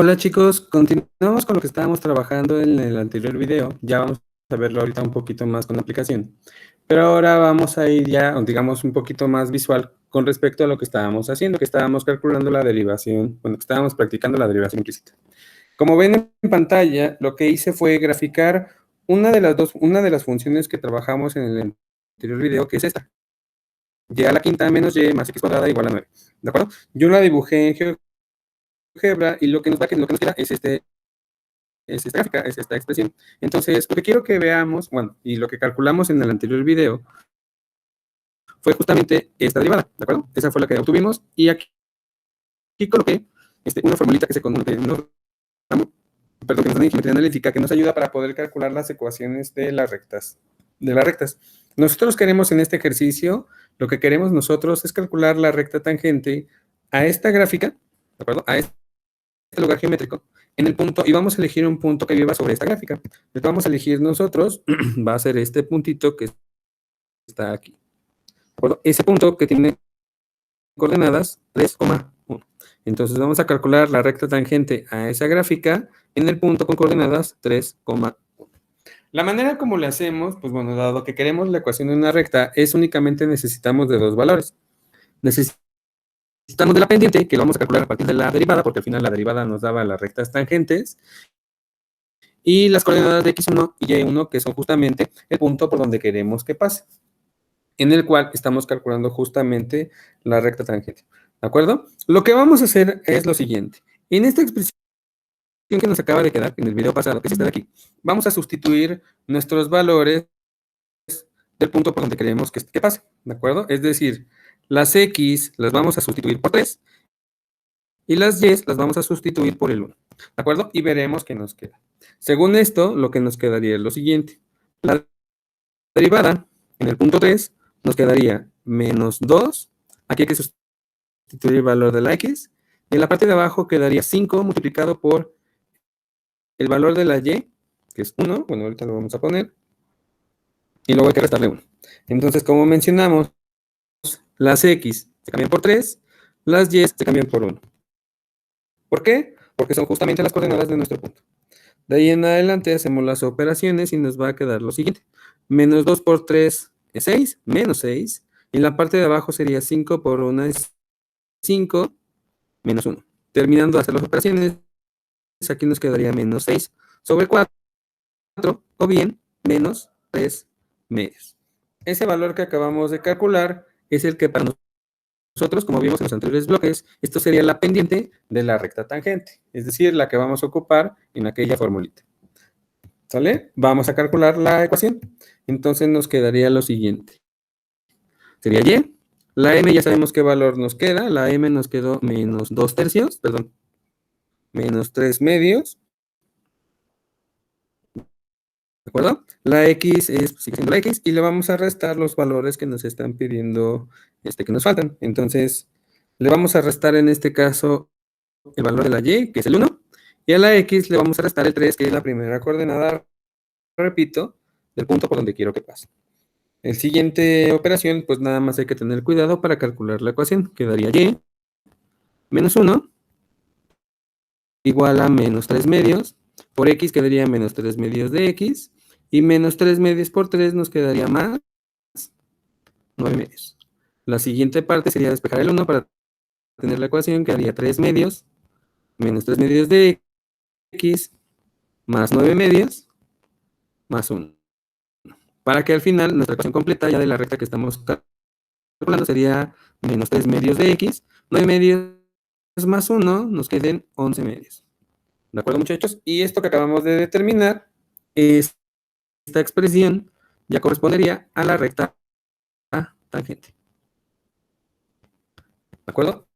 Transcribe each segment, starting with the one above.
Hola chicos, continuamos con lo que estábamos trabajando en el anterior video. Ya vamos a verlo ahorita un poquito más con la aplicación. Pero ahora vamos a ir ya, digamos, un poquito más visual con respecto a lo que estábamos haciendo, que estábamos calculando la derivación, bueno, que estábamos practicando la derivación implícita. Como ven en pantalla, lo que hice fue graficar una de las funciones que trabajamos en el anterior video, que es esta. Y a la quinta menos y más x cuadrada igual a 9. ¿De acuerdo? Yo la dibujé en GeoGebra y lo que nos queda es esta gráfica, es esta expresión. Entonces, lo que quiero que veamos, bueno, y lo que calculamos en el anterior video, fue justamente esta derivada, ¿de acuerdo? Esa fue la que obtuvimos, y aquí coloqué una formulita que se conoce, perdón, que nos da en geometría analítica, que nos ayuda para poder calcular las ecuaciones de las rectas. Nosotros queremos en este ejercicio, lo que queremos nosotros es calcular la recta tangente a esta gráfica, ¿de acuerdo? A este lugar geométrico, en el punto, y vamos a elegir un punto que viva sobre esta gráfica. Lo que vamos a elegir nosotros va a ser este puntito que está aquí. ¿De acuerdo? Ese punto que tiene coordenadas 3,1. Entonces vamos a calcular la recta tangente a esa gráfica en el punto con coordenadas 3,1. La manera como le hacemos, pues bueno, dado que queremos la ecuación de una recta, es únicamente necesitamos de dos valores. Necesitamos de la pendiente, que lo vamos a calcular a partir de la derivada, porque al final la derivada nos daba las rectas tangentes, y las coordenadas de x1 y y1, que son justamente el punto por donde queremos que pase, en el cual estamos calculando justamente la recta tangente. ¿De acuerdo? Lo que vamos a hacer es lo siguiente. En esta expresión que nos acaba de quedar en el video pasado, que es esta de aquí, vamos a sustituir nuestros valores del punto por donde queremos que pase. ¿De acuerdo? Es decir, las x las vamos a sustituir por 3 y las y las vamos a sustituir por el 1. ¿De acuerdo? Y veremos qué nos queda. Según esto, lo que nos quedaría es lo siguiente. La derivada en el punto 3 nos quedaría menos 2. Aquí hay que sustituir el valor de la x. Y en la parte de abajo quedaría 5 multiplicado por el valor de la y, que es 1. Bueno, ahorita lo vamos a poner. Y luego hay que restarle 1. Entonces, como mencionamos, las x se cambian por 3, las y se cambian por 1. ¿Por qué? Porque son justamente las coordenadas de nuestro punto. De ahí en adelante hacemos las operaciones y nos va a quedar lo siguiente. Menos 2 por 3 es 6, menos 6. Y en la parte de abajo sería 5 por 1 es 5, menos 1. Terminando de hacer las operaciones, aquí nos quedaría menos 6 sobre 4, o bien menos 3 medios. Ese valor que acabamos de calcular es el que para nosotros, como vimos en los anteriores bloques, esto sería la pendiente de la recta tangente, es decir, la que vamos a ocupar en aquella formulita. ¿Sale? Vamos a calcular la ecuación. Entonces nos quedaría lo siguiente. Sería y. La m ya sabemos qué valor nos queda. La m nos quedó menos 2 tercios, perdón, menos 3 medios. ¿De acuerdo? La x sigue siendo la x y le vamos a restar los valores que nos están pidiendo, que nos faltan. Entonces, le vamos a restar en este caso el valor de la y, que es el 1, y a la x le vamos a restar el 3, que es la primera coordenada, repito, del punto por donde quiero que pase. El siguiente operación, pues nada más hay que tener cuidado para calcular la ecuación. Quedaría y menos 1 igual a menos 3 medios. Por x quedaría menos 3 medios de x. Y menos 3 medios por 3 nos quedaría más 9 medios. La siguiente parte sería despejar el 1 para tener la ecuación. Quedaría 3 medios menos 3 medios de x más 9 medios más 1. Para que al final nuestra ecuación completa ya de la recta que estamos calculando sería menos 3 medios de x, 9 medios más 1, nos queden 11 medios. ¿De acuerdo, muchachos? Y esto que acabamos de determinar, esta expresión ya correspondería a la recta tangente. ¿De acuerdo?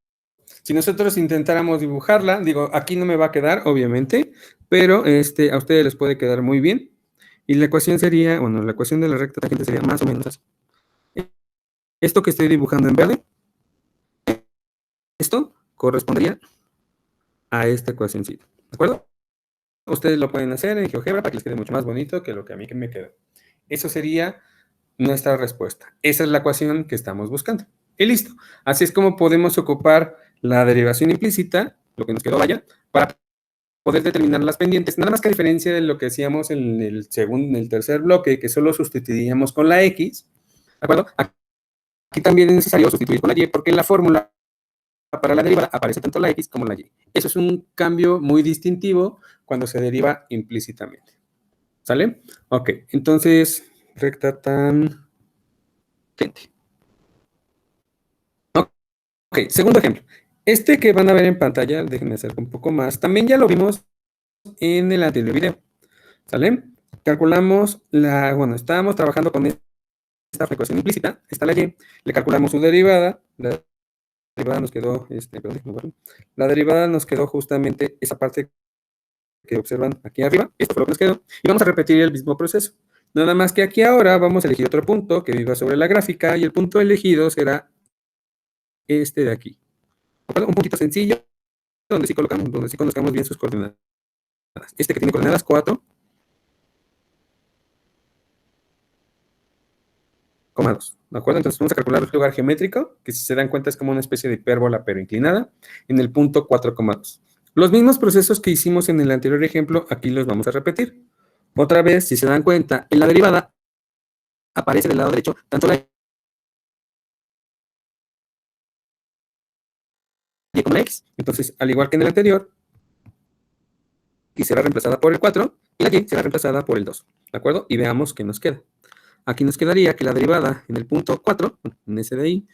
Si nosotros intentáramos dibujarla, digo, aquí no me va a quedar, obviamente, pero a ustedes les puede quedar muy bien. Y la ecuación sería, bueno, la ecuación de la recta tangente sería más o menos así. Esto que estoy dibujando en verde, esto correspondería a esta ecuacióncita. ¿De acuerdo? Ustedes lo pueden hacer en GeoGebra para que les quede mucho más bonito que lo que a mí me queda. Eso sería nuestra respuesta. Esa es la ecuación que estamos buscando. Y listo. Así es como podemos ocupar la derivación implícita, lo que nos quedó, vaya, para poder determinar las pendientes, nada más que a diferencia de lo que hacíamos en el tercer bloque, que solo sustituiríamos con la X, ¿de acuerdo? Aquí también es necesario sustituir con la Y, porque en la fórmula para la derivada aparece tanto la X como la Y. Eso es un cambio muy distintivo cuando se deriva implícitamente. ¿Sale? Ok, entonces, recta tangente. Ok, segundo ejemplo. Este que van a ver en pantalla, déjenme acercar un poco más, también ya lo vimos en el anterior video. ¿Sale? Calculamos bueno, estábamos trabajando con esta ecuación implícita, está la Y, le calculamos su derivada, la derivada nos quedó, la derivada nos quedó justamente esa parte que observan aquí arriba, esto fue lo que nos quedó, y vamos a repetir el mismo proceso. Nada más que aquí ahora vamos a elegir otro punto que viva sobre la gráfica, y el punto elegido será este de aquí. Un puntito sencillo, donde sí conozcamos bien sus coordenadas. Este que tiene coordenadas 4, 2, ¿de acuerdo? Entonces vamos a calcular el lugar geométrico, que si se dan cuenta es como una especie de hipérbola, pero inclinada, en el punto 4,2. Los mismos procesos que hicimos en el anterior ejemplo, aquí los vamos a repetir. Otra vez, si se dan cuenta, en la derivada aparece del lado derecho tanto la y como la x. Entonces, al igual que en el anterior, y será reemplazada por el 4, y la y será reemplazada por el 2. ¿De acuerdo? Y veamos qué nos queda. Aquí nos quedaría que la derivada en el punto 4, en ese de ahí,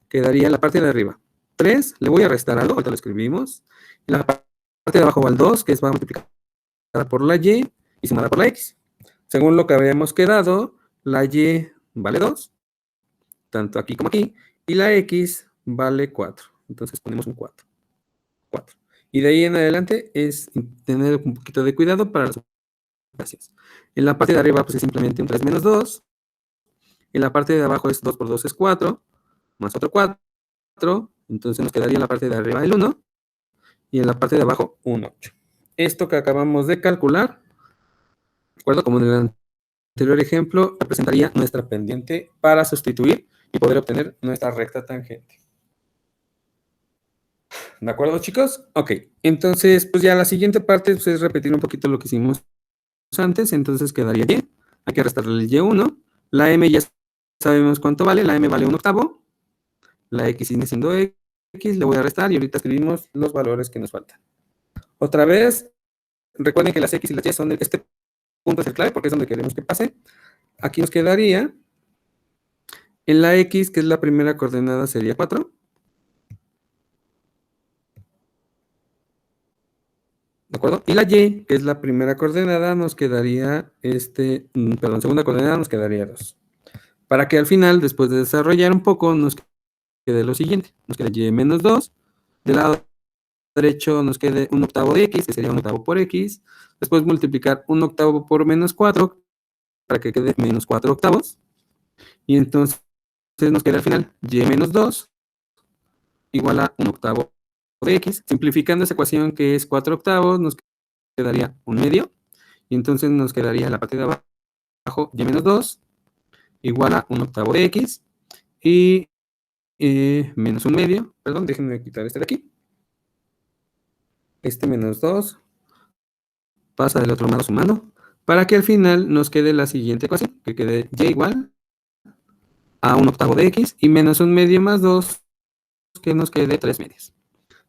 quedaría en la parte de arriba. 3, le voy a restar algo, ahorita lo escribimos. En la parte de abajo va el 2, que es va multiplicada por la y sumada por la x. Según lo que habíamos quedado, la y vale 2, tanto aquí como aquí, y la x vale 4. Entonces ponemos un 4. Y de ahí en adelante es tener un poquito de cuidado para las operaciones. En la parte de arriba pues es simplemente un 3 menos 2. En la parte de abajo es 2 por 2 es 4, más otro 4. Entonces nos quedaría en la parte de arriba el 1 y en la parte de abajo un 8. Esto que acabamos de calcular, de acuerdo, como en el anterior ejemplo, representaría nuestra pendiente para sustituir y poder obtener nuestra recta tangente. ¿De acuerdo, chicos? Ok, entonces, pues ya la siguiente parte pues, es repetir un poquito lo que hicimos antes, entonces quedaría y, hay que restarle el y1, la m ya sabemos cuánto vale, la m vale 1/8, la x sigue siendo x, le voy a restar y ahorita escribimos los valores que nos faltan. Otra vez, recuerden que las x y las y son, este punto es el clave porque es donde queremos que pase. Aquí nos quedaría, en la x, que es la primera coordenada, sería 4. ¿De acuerdo? Y la y, que es la primera coordenada, nos quedaría, segunda coordenada nos quedaría 2. Para que al final, después de desarrollar un poco, nos quede lo siguiente. Nos queda y menos 2. Del lado derecho nos quede 1/8 de x, que sería 1/8 por x. Después multiplicar 1/8 por menos 4, para que quede menos 4/8. Y entonces nos queda al final y menos 2 igual a 1/8 de x. Simplificando esa ecuación que es 4/8, nos quedaría 1/2. Y entonces nos quedaría la parte de abajo y menos 2 igual a 1/8 de x. Y menos 1/2. Perdón, déjenme quitar este de aquí. Este menos 2 pasa del otro lado sumando, para que al final nos quede la siguiente ecuación, que quede y igual a 1/8 de x y menos 1/2 más 2, que nos quede 3/2.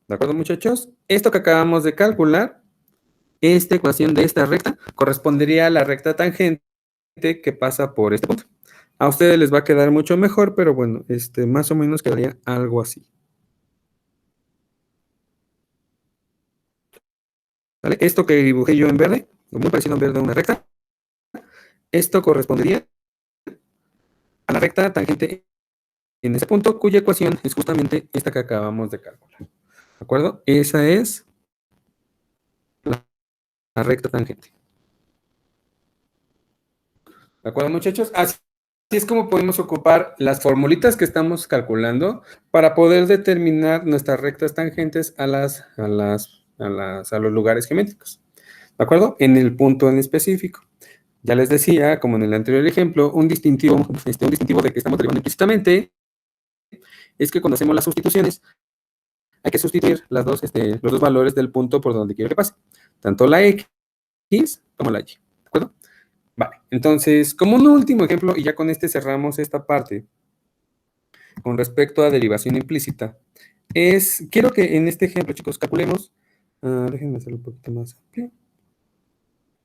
¿De acuerdo, muchachos? Esto que acabamos de calcular, esta ecuación de esta recta, correspondería a la recta tangente que pasa por este punto. A ustedes les va a quedar mucho mejor, pero bueno, más o menos quedaría algo así. ¿Vale? Esto que dibujé yo en verde, muy parecido en verde a una recta, esto correspondería a la recta tangente en ese punto, cuya ecuación es justamente esta que acabamos de calcular. ¿De acuerdo? Esa es la recta tangente. ¿De acuerdo, muchachos? Así es como podemos ocupar las formulitas que estamos calculando para poder determinar nuestras rectas tangentes a los lugares geométricos. ¿De acuerdo? En el punto en específico. Ya les decía, como en el anterior ejemplo, un distintivo de que estamos derivando implícitamente es que cuando hacemos las sustituciones hay que sustituir los dos valores del punto por donde quiero que pase. tanto la X como la Y, ¿de acuerdo? Vale, entonces, como un último ejemplo, y ya con este cerramos esta parte, con respecto a derivación implícita, quiero que en este ejemplo, chicos, calculemos, déjenme hacerlo un poquito más amplio.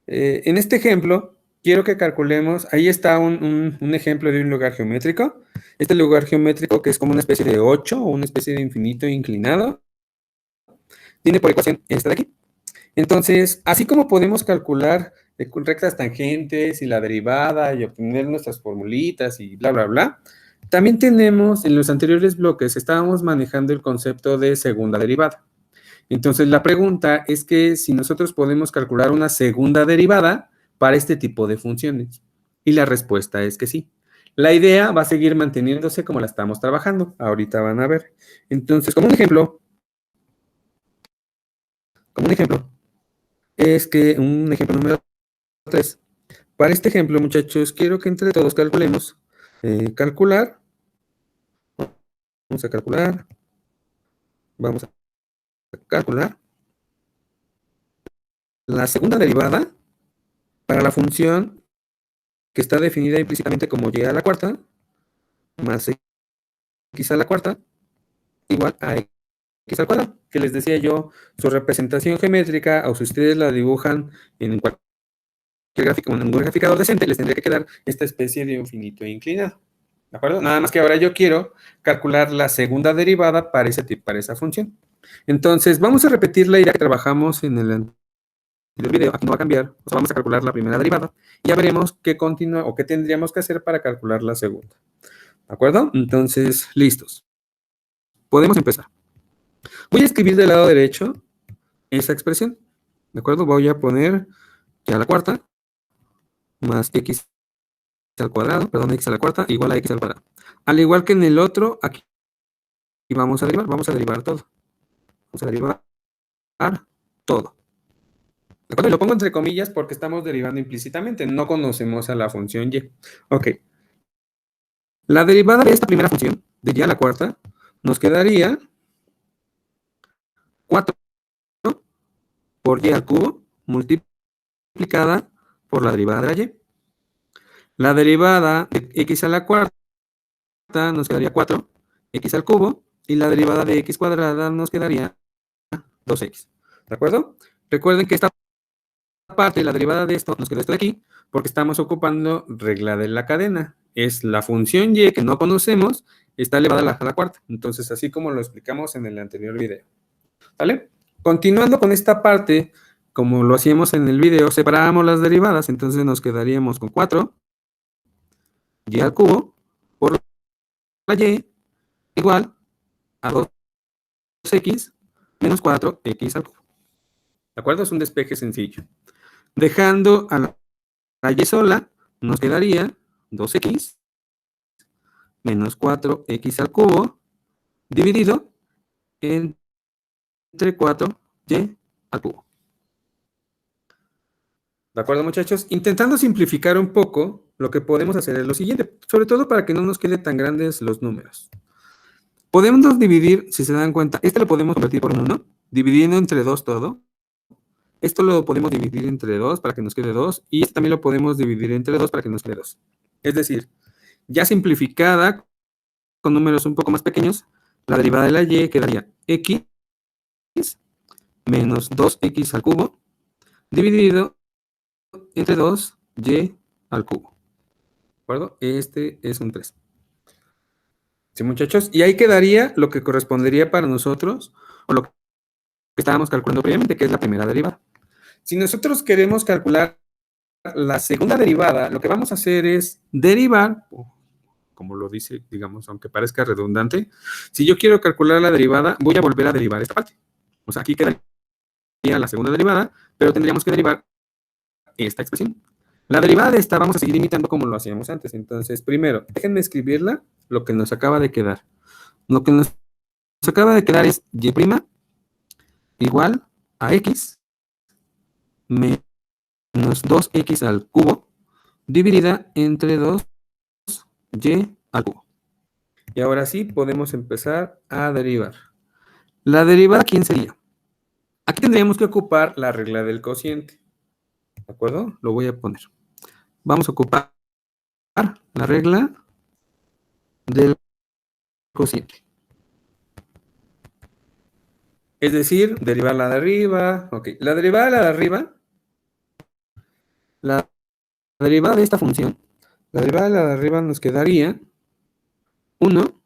En este ejemplo, quiero que calculemos, ahí está un ejemplo de un lugar geométrico. Este lugar geométrico, que es como una especie de 8 o una especie de infinito inclinado, tiene por ecuación esta de aquí. Entonces, así como podemos calcular rectas tangentes y la derivada y obtener nuestras formulitas y bla, bla, bla, también tenemos en los anteriores bloques, estábamos manejando el concepto de segunda derivada. Entonces, la pregunta es que si nosotros podemos calcular una segunda derivada para este tipo de funciones. Y la respuesta es que sí. La idea va a seguir manteniéndose como la estamos trabajando. Ahorita van a ver. Entonces, como un ejemplo, un ejemplo número 3. Para este ejemplo, muchachos, quiero que entre todos calculemos. Calcular. Vamos a calcular. Vamos a calcular la segunda derivada para la función que está definida implícitamente como y a la cuarta más x a la cuarta igual a x al cuadrado, que les decía yo, su representación geométrica, o si ustedes la dibujan en cualquier gráfico, en un graficador decente, les tendría que quedar esta especie de infinito inclinado. ¿De acuerdo? Nada más que ahora yo quiero calcular la segunda derivada para esa función. Entonces, vamos a repetir la idea que trabajamos en el video. Aquí no va a cambiar. O sea, vamos a calcular la primera derivada. Y ya veremos qué continúa o qué tendríamos que hacer para calcular la segunda. ¿De acuerdo? Entonces, listos. Podemos empezar. Voy a escribir del lado derecho esa expresión. ¿De acuerdo? Voy a poner y a la cuarta más x al cuadrado, perdón, x a la cuarta igual a x al cuadrado. Al igual que en el otro, aquí vamos a derivar todo. Vamos a derivar todo. ¿De acuerdo? Y lo pongo entre comillas porque estamos derivando implícitamente, no conocemos a la función y. Ok. La derivada de esta primera función, de y a la cuarta, nos quedaría 4 por y al cubo multiplicada por la derivada de la y. La derivada de x a la cuarta nos quedaría 4x al cubo, y la derivada de x cuadrada nos quedaría 2x. ¿De acuerdo? Recuerden que esta parte, la derivada de esto, nos queda esto de aquí, porque estamos ocupando regla de la cadena. Es la función y que no conocemos, está elevada a la cuarta. Entonces, así como lo explicamos en el anterior video. ¿Vale? Continuando con esta parte, como lo hacíamos en el video, separamos las derivadas. Entonces, nos quedaríamos con 4y al cubo por la y igual a 2x menos 4x al cubo. ¿De acuerdo? Es un despeje sencillo. Dejando a la y sola, nos quedaría 2x menos 4x al cubo dividido entre 4y al cubo. ¿De acuerdo, muchachos? Intentando simplificar un poco, lo que podemos hacer es lo siguiente, sobre todo para que no nos queden tan grandes los números. Podemos dividir, si se dan cuenta, este lo podemos convertir por 1, dividiendo entre 2 todo. Esto lo podemos dividir entre 2 para que nos quede 2, y este también lo podemos dividir entre 2 para que nos quede 2. Es decir, ya simplificada, con números un poco más pequeños, la derivada de la y quedaría x menos 2x al cubo dividido entre 2y al cubo. ¿De acuerdo? Este es un 3. ¿Sí, muchachos? Y ahí quedaría lo que correspondería para nosotros, o lo que estábamos calculando previamente, que es la primera derivada. Si nosotros queremos calcular la segunda derivada, lo que vamos a hacer es derivar, como lo dice, digamos, aunque parezca redundante, si yo quiero calcular la derivada, voy a volver a derivar esta parte. O sea, aquí quedaría la segunda derivada, pero tendríamos que derivar esta expresión. La derivada de esta vamos a seguir imitando como lo hacíamos antes. Entonces, primero, déjenme escribirla, lo que nos acaba de quedar. Lo que nos acaba de quedar es y' igual a x menos 2x al cubo dividida entre 2y al cubo. Y ahora sí podemos empezar a derivar. La derivada, ¿quién sería? Aquí tendríamos que ocupar la regla del cociente. ¿De acuerdo? Lo voy a poner. Vamos a ocupar la regla del cociente. Es decir, derivar la de arriba. Ok, la derivada de la de arriba, la derivada de esta función, la derivada de la de arriba nos quedaría 1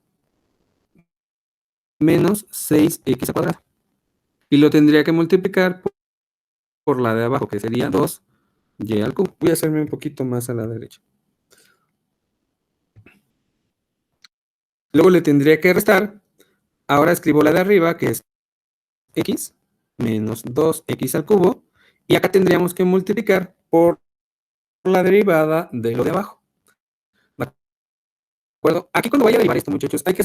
menos 6x al cuadrado. Y lo tendría que multiplicar por la de abajo, que sería 2y al cubo. Voy a hacerme un poquito más a la derecha. Luego le tendría que restar. Ahora escribo la de arriba, que es x menos 2x al cubo. Y acá tendríamos que multiplicar por la derivada de lo de abajo. ¿De acuerdo? Aquí cuando vaya a derivar esto, muchachos, hay que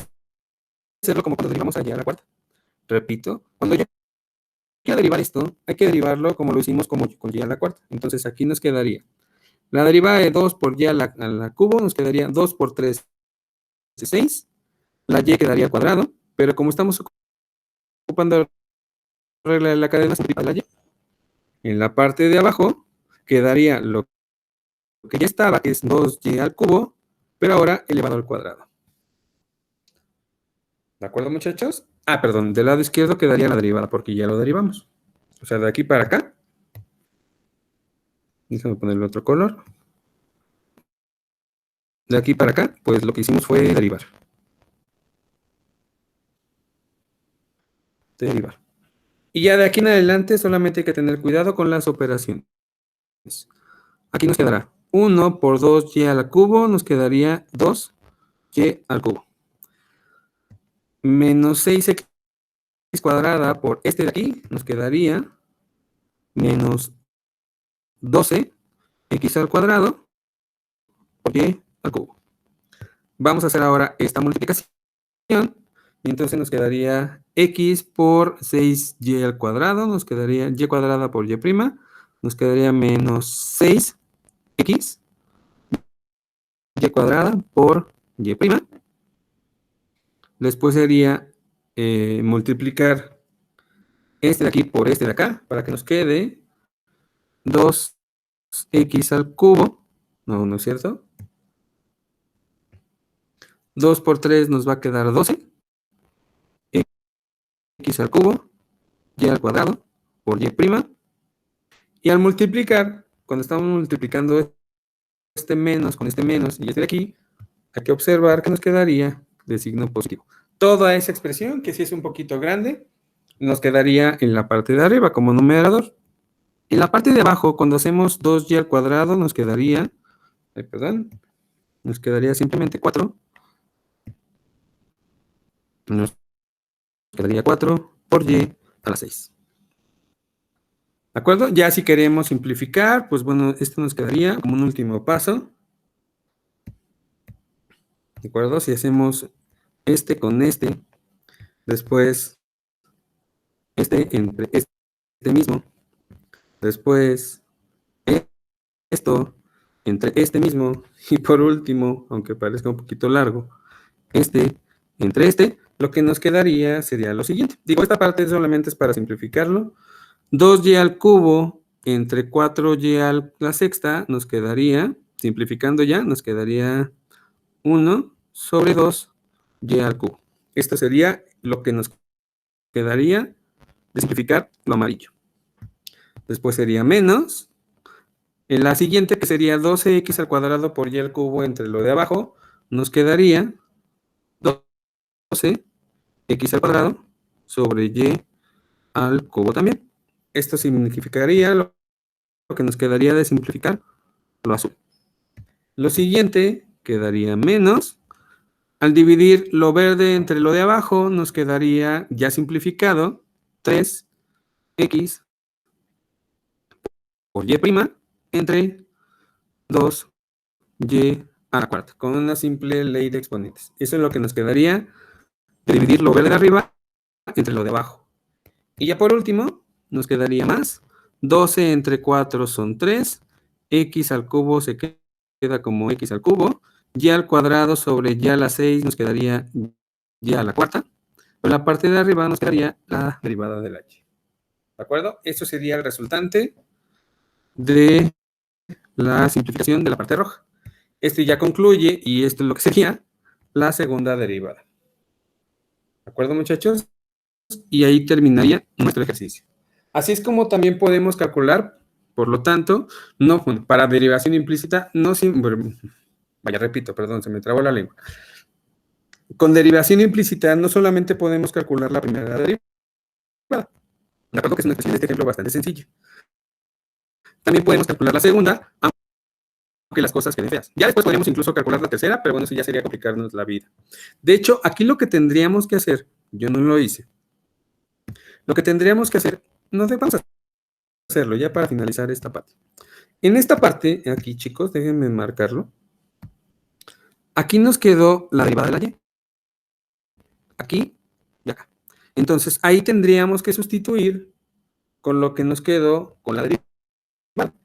hacerlo como cuando derivamos allá a la cuarta. Repito, cuando yo quiera derivar esto, hay que derivarlo como lo hicimos con y a la cuarta. Entonces aquí nos quedaría la derivada de 2 por y a la cubo, nos quedaría 2 por 3 es 6. La y quedaría al cuadrado, pero como estamos ocupando la regla de la cadena, se multiplica la y. En la parte de abajo quedaría lo que ya estaba, que es 2y al cubo, pero ahora elevado al cuadrado. ¿De acuerdo, muchachos? Ah, perdón, del lado izquierdo quedaría la derivada, porque ya lo derivamos. O sea, de aquí para acá. Déjame ponerle otro color. De aquí para acá, pues lo que hicimos fue derivar. Derivar. Y ya de aquí en adelante solamente hay que tener cuidado con las operaciones. Aquí nos quedará 1 por 2y al cubo, nos quedaría 2y al cubo. Menos 6x cuadrada por este de aquí, nos quedaría menos 12x al cuadrado por y al cubo. Vamos a hacer ahora esta multiplicación. Y entonces nos quedaría x por 6y al cuadrado, nos quedaría y cuadrada por y prima, nos quedaría menos 6x y cuadrada por y prima. Después sería multiplicar este de aquí por este de acá, para que nos quede 2x al cubo. No, no es cierto. 2 por 3 nos va a quedar 12. X al cubo, y al cuadrado, por y prima. Y al multiplicar, cuando estamos multiplicando este menos con este menos y este de aquí, hay que observar que nos quedaría de signo positivo. Toda esa expresión, que sí es un poquito grande, nos quedaría en la parte de arriba como numerador. En la parte de abajo, cuando hacemos 2y al cuadrado, nos quedaría, nos quedaría simplemente 4. Nos quedaría 4 por y a la 6. ¿De acuerdo? Ya si queremos simplificar, pues bueno, esto nos quedaría como un último paso. ¿De acuerdo? Si hacemos este con este, después este entre este mismo, después esto entre este mismo, y por último, aunque parezca un poquito largo, este entre este, lo que nos quedaría sería lo siguiente. Digo, esta parte solamente es para simplificarlo. 2y al cubo entre 4y a la sexta nos quedaría, simplificando ya, nos quedaría 1 sobre 2y al cubo. Esto sería lo que nos quedaría de simplificar lo amarillo. Después sería menos. En la siguiente, que sería 12x al cuadrado por y al cubo entre lo de abajo, nos quedaría 12x al cuadrado sobre y al cubo también. Esto significaría lo que nos quedaría de simplificar lo azul. Lo siguiente quedaría menos. Al dividir lo verde entre lo de abajo, nos quedaría ya simplificado 3x por y prima entre 2y a la cuarta, con una simple ley de exponentes. Eso es lo que nos quedaría de dividir lo verde de arriba entre lo de abajo. Y ya por último, nos quedaría más. 12 entre 4 son 3. X al cubo se queda como x al cubo. Y al cuadrado sobre y a la 6 nos quedaría y a la cuarta. En la parte de arriba nos quedaría la derivada de la y. ¿De acuerdo? Eso sería el resultante de la simplificación de la parte roja. Esto ya concluye y esto es lo que sería la segunda derivada. ¿De acuerdo, muchachos? Y ahí terminaría nuestro ejercicio. Así es como también podemos calcular, por lo tanto, no, bueno, para derivación implícita, no vaya, repito, perdón, se me trabó la lengua. Con derivación implícita no solamente podemos calcular la primera derivada, de acuerdo que es una expresión de este ejemplo bastante sencilla. También podemos calcular la segunda, aunque las cosas queden feas. Ya después podríamos incluso calcular la tercera, pero bueno, eso ya sería complicarnos la vida. De hecho, aquí lo que tendríamos que hacer, yo no lo hice, lo que tendríamos que hacer, no sé, vamos a hacerlo ya para finalizar esta parte. En esta parte, aquí chicos, déjenme marcarlo. Aquí nos quedó la derivada de la y. Aquí y acá. Entonces, ahí tendríamos que sustituir con lo que nos quedó con la derivada,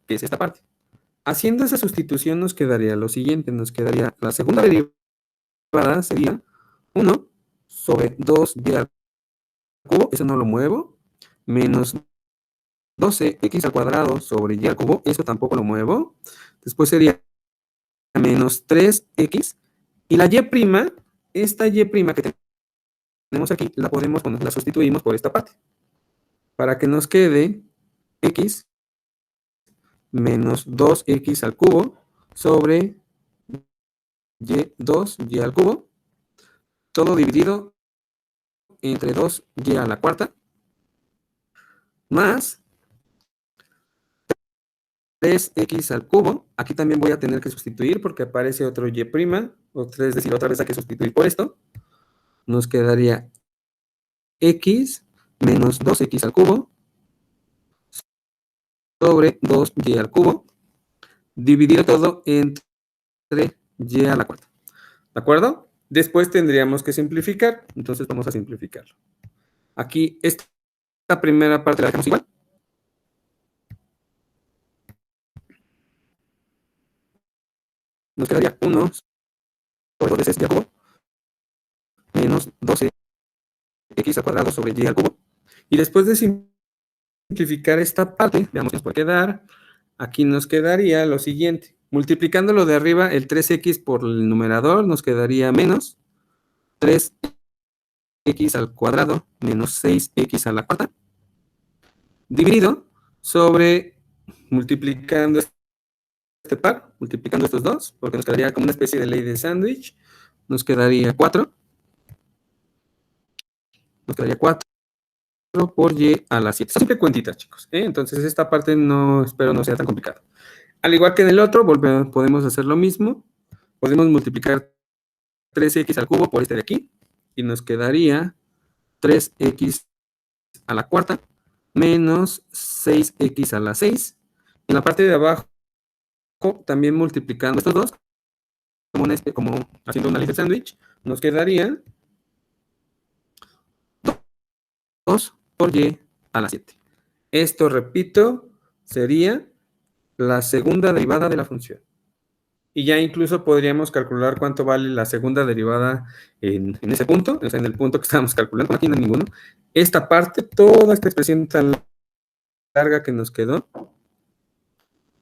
que es esta parte. Haciendo esa sustitución nos quedaría lo siguiente, nos quedaría la segunda derivada sería 1 sobre 2y al cubo, eso no lo muevo, menos 12x al cuadrado sobre y al cubo, eso tampoco lo muevo. Después sería menos 3x, y la y', esta y' que tenemos aquí, la podemos, bueno, la sustituimos por esta parte, para que nos quede x menos 2x al cubo sobre y2y al cubo, todo dividido entre 2y a la cuarta, más 3x al cubo. Aquí también voy a tener que sustituir porque aparece otro y', es decir, otra vez hay que sustituir por esto. Nos quedaría x menos 2x al cubo sobre 2y al cubo, dividido todo entre y a la cuarta. ¿De acuerdo? Después tendríamos que simplificar, entonces vamos a simplificarlo. Aquí esta primera parte la dejamos igual. Nos quedaría 1 sobre 2 veces y al cubo menos 12x al cuadrado sobre y al cubo. Y después de simplificar esta parte, veamos qué nos puede quedar. Aquí nos quedaría lo siguiente. Multiplicando lo de arriba, el 3x por el numerador, nos quedaría menos 3x al cuadrado menos 6x a la cuarta, dividido sobre, multiplicando este par, multiplicando estos dos, porque nos quedaría como una especie de ley de sándwich, nos quedaría 4 por y a la 7. Son simple cuentitas, chicos, ¿eh? Entonces esta parte no, espero no sea tan complicada. Al igual que en el otro, podemos hacer lo mismo. Podemos multiplicar 3x al cubo por este de aquí, y nos quedaría 3x a la cuarta menos 6x a la 6. En la parte de abajo, también multiplicando estos dos, como haciendo una lista de sándwich, nos quedaría 2 por y a la 7. Esto, repito, sería la segunda derivada de la función. Y ya incluso podríamos calcular cuánto vale la segunda derivada en ese punto, o sea, en el punto que estábamos calculando. Aquí no hay ninguno. Esta parte, toda esta expresión tan larga que nos quedó,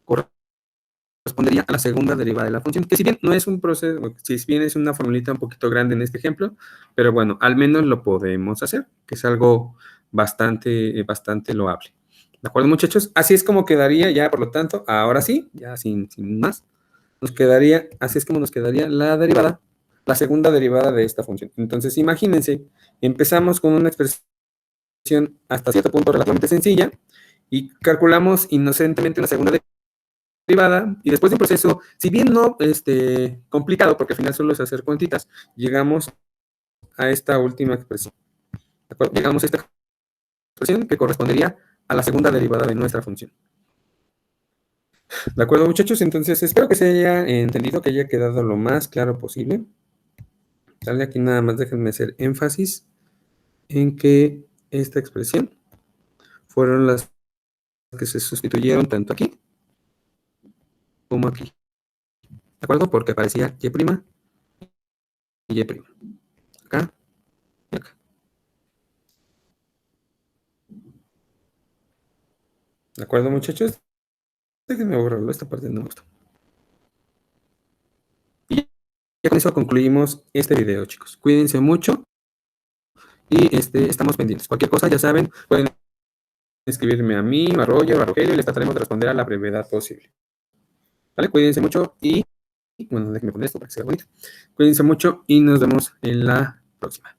correspondería a la segunda derivada de la función, que si bien no es un proceso, si bien es una formulita un poquito grande en este ejemplo, pero bueno, al menos lo podemos hacer, que es algo bastante loable. ¿De acuerdo, muchachos? Así es como quedaría ya, por lo tanto, ahora sí, ya sin más, nos quedaría, así es como nos quedaría la derivada, la segunda derivada de esta función. Entonces, imagínense, empezamos con una expresión hasta cierto punto relativamente sencilla y calculamos inocentemente una segunda derivada, y después de un proceso, si bien no complicado, porque al final solo es hacer cuentitas, llegamos a esta última expresión. ¿De acuerdo? Llegamos a esta expresión que correspondería a la segunda derivada de nuestra función. ¿De acuerdo, muchachos? Entonces, espero que se haya entendido, que haya quedado lo más claro posible. Sale aquí nada más, déjenme hacer énfasis en que esta expresión fueron las que se sustituyeron tanto aquí como aquí. ¿De acuerdo? Porque aparecía y' y y'. Acá y acá. ¿De acuerdo, muchachos? Déjenme borrarlo, esta parte no me gusta. Y ya con eso concluimos este video, chicos. Cuídense mucho y estamos pendientes. Cualquier cosa, ya saben, pueden escribirme a mí, a Roger, a Rogelio, y les trataremos de responder a la brevedad posible. ¿Vale? Cuídense mucho y, bueno, déjenme poner esto para que sea bonito. Cuídense mucho y nos vemos en la próxima.